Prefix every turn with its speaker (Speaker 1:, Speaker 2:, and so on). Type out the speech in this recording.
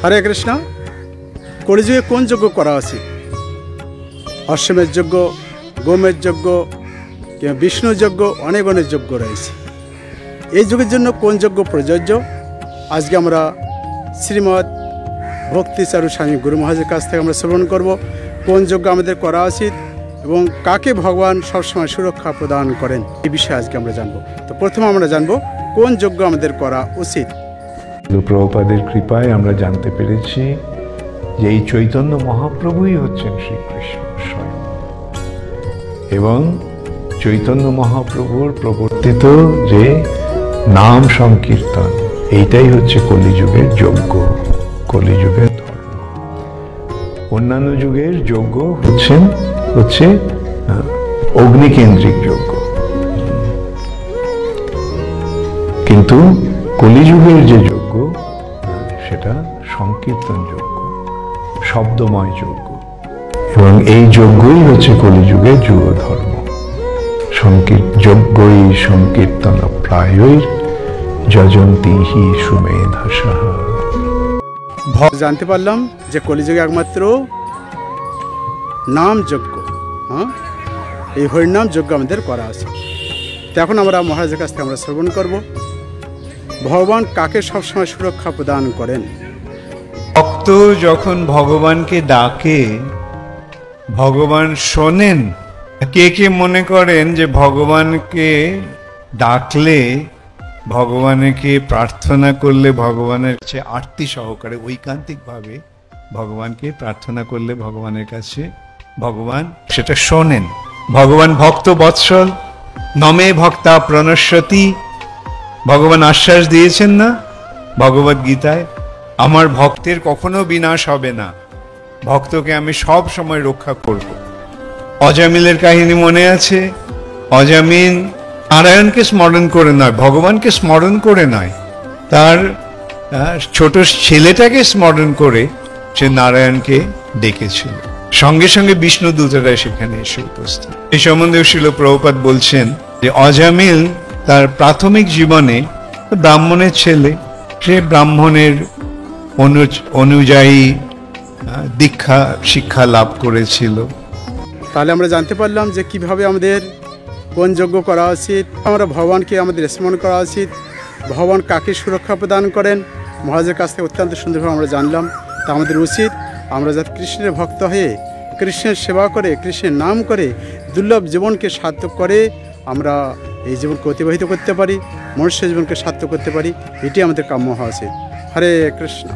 Speaker 1: হরে কৃষ্ণ। কলিযুগে কোন যজ্ঞ করা উচিত? অশ্বমেধ যজ্ঞ, গোমেধ যজ্ঞ কিংবা বিষ্ণু যজ্ঞ, অনেক অনেক যজ্ঞ রয়েছে। এই যুগের জন্য কোন যজ্ঞ প্রযোজ্য? আজকে আমরা শ্রীমৎ ভক্তিচারু স্বামী গুরু মহারাজের কাছ থেকে আমরা শ্রবণ করব কোন যজ্ঞ আমাদের করা উচিত এবং কাকে ভগবান সবসময় সুরক্ষা প্রদান করেন, এই বিষয়ে আজকে আমরা জানব। তো প্রথমে আমরা জানব কোন যজ্ঞ আমাদের করা উচিত।
Speaker 2: প্রভুপাদের কৃপায় আমরা জানতে পেরেছি যে এই চৈতন্য মহাপ্রভুই হচ্ছেন শ্রীকৃষ্ণ স্বয়ং, এবং চৈতন্য মহাপ্রভুর প্রবর্তিত যে নাম সংকীর্তন, এইটাই হচ্ছে কলিযুগের যজ্ঞ, কলিযুগের ধর্ম। অন্যান্য যুগের যজ্ঞ হচ্ছে অগ্নিকেন্দ্রিক যজ্ঞ, কিন্তু কলিযুগের যে যজ্ঞ সেটা সংকীর্তন যজ্ঞ, শব্দময় যজ্ঞ, এবং এই যজ্ঞই হচ্ছে কলিযুগের যুগ ধর্ম। যজ্ঞই সংকীর্তন প্রায়ই যজন্তি হি সুমেধাসঃ।
Speaker 1: জানতে পারলাম যে কলিযুগে একমাত্র নাম যজ্ঞ, এই হরিনাম যজ্ঞ আমাদের করা আছে। তো এখন আমরা মহারাজের কাছ থেকে আমরা শ্রবণ করব ভগবান কাকে সবসময় সুরক্ষা প্রদান করেন।
Speaker 2: ভক্ত যখন ভগবানকে ডাকে ভগবান শোনেন। কে কে মনে করেন যে ভগবানকে ডাকলে, ভগবানকে প্রার্থনা করলে, ভগবানের কাছে আরতি সহকারে ঐকান্তিকভাবে ভগবানকে প্রার্থনা করলে ভগবানের কাছে ভগবান সেটা শোনেন? ভগবান ভক্ত বৎসল, নমে ভক্তা প্রণশ্যতি, ভগবান আশ্বাস দিয়েছেন না ভগবদ গীতায়, আমার ভক্তের কখনো বিনাশ হবে না, ভক্তকে আমি সব সময় রক্ষা করব। অজামিলের কাহিনী মনে আছে? অজামিল নারায়ণকে স্মরণ করে নয়, ভগবানকে স্মরণ করে নয়, তার ছোট ছেলেটাকে স্মরণ করে সে নারায়ণকে ডেকেছিল। সঙ্গে সঙ্গে বিষ্ণু দূতেরা সেখানে এসে উপস্থিত। এই সম্বন্ধে শিল প্রভুপাদ বলছেন যে অজামিল তার প্রাথমিক জীবনে ব্রাহ্মণের ছেলে, সে ব্রাহ্মণের অনুযায়ী দীক্ষা শিক্ষা লাভ করেছিল।
Speaker 1: তাহলে আমরা জানতে পারলাম যে কিভাবে আমাদের কোন যজ্ঞ করা উচিত, আমরা ভগবানকে আমাদের স্মরণ করা উচিত, ভগবান কাকে সুরক্ষা প্রদান করেন, মহারাজের কাছ থেকে অত্যন্ত সুন্দরভাবে আমরা জানলাম। তা আমাদের উচিত আমরা যাতে কৃষ্ণের ভক্ত হয়ে কৃষ্ণের সেবা করে, কৃষ্ণের নাম করে, দুর্লভ জীবনকে সার্থক করে আমরা এই জীবনকে অতিবাহিত করতে পারি, মনুষ্য জীবনকে সার্থক করতে পারি, এটি আমাদের কাম্য হওয়া উচিত। হরে কৃষ্ণ।